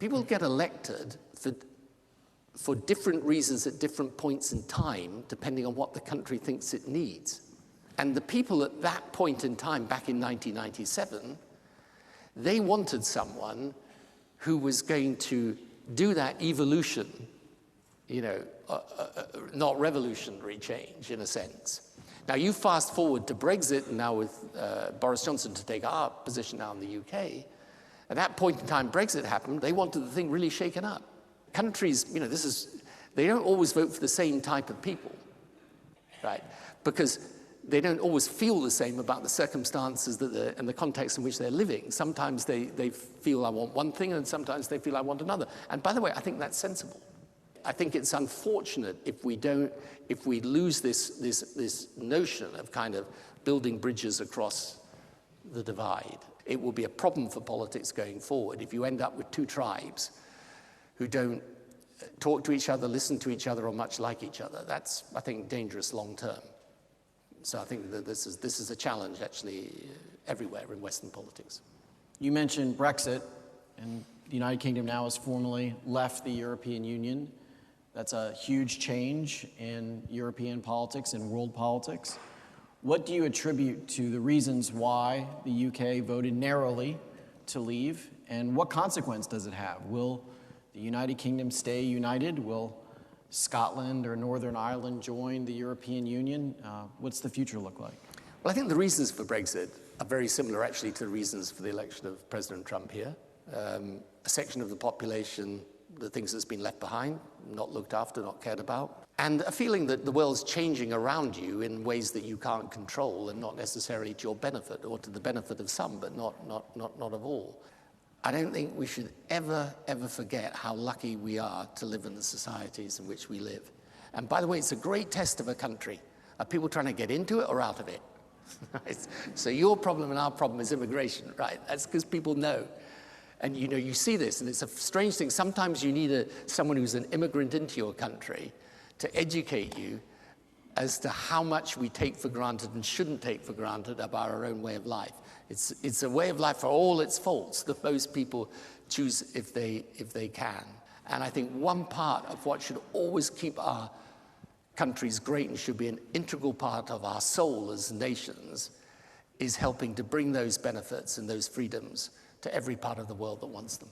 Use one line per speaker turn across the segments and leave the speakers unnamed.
People get elected for different reasons at different points in time, depending on what the country thinks it needs. And the people at that point in time, back in 1997, they wanted someone who was going to do that evolution, not revolutionary change, in a sense. Now, you fast forward to Brexit, and now with Boris Johnson to take our position now in the UK. At that point in time Brexit happened, they wanted the thing really shaken up. Countries, they don't always vote for the same type of people, right? Because they don't always feel the same about the circumstances and the context in which they're living. Sometimes they feel I want one thing, and sometimes they feel I want another. And by the way, I think that's sensible. I think it's unfortunate if we lose this notion of kind of building bridges across the divide. It will be a problem for politics going forward if you end up with two tribes who don't talk to each other, listen to each other, or much like each other. That's, I think, dangerous long term. So I think that this is a challenge, actually, everywhere in Western politics.
You mentioned Brexit, and the United Kingdom now has formally left the European Union. That's a huge change in European politics and world politics. What do you attribute to the reasons why the UK voted narrowly to leave, and what consequence does it have? Will the United Kingdom stay united? Will Scotland or Northern Ireland join the European Union? What's the future look like?
Well, I think the reasons for Brexit are very similar, actually, to the reasons for the election of President Trump here. A section of the population that thinks it's been left behind, not looked after, not cared about, and a feeling that the world's changing around you in ways that you can't control and not necessarily to your benefit, or to the benefit of some, but not of all. I don't think we should ever forget how lucky we are to live in the societies in which we live. And by the way, it's a great test of a country. Are people trying to get into it or out of it? So your problem and our problem is immigration, right? That's because people know. And you see this, and it's a strange thing. Sometimes you need someone who's an immigrant into your country to educate you as to how much we take for granted and shouldn't take for granted about our own way of life. It's a way of life for all its faults that most people choose if they can. And I think one part of what should always keep our countries great and should be an integral part of our soul as nations is helping to bring those benefits and those freedoms to every part of the world that wants them.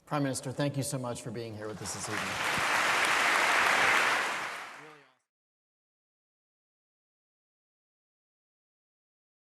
Prime Minister, thank you so much for being here with us this evening.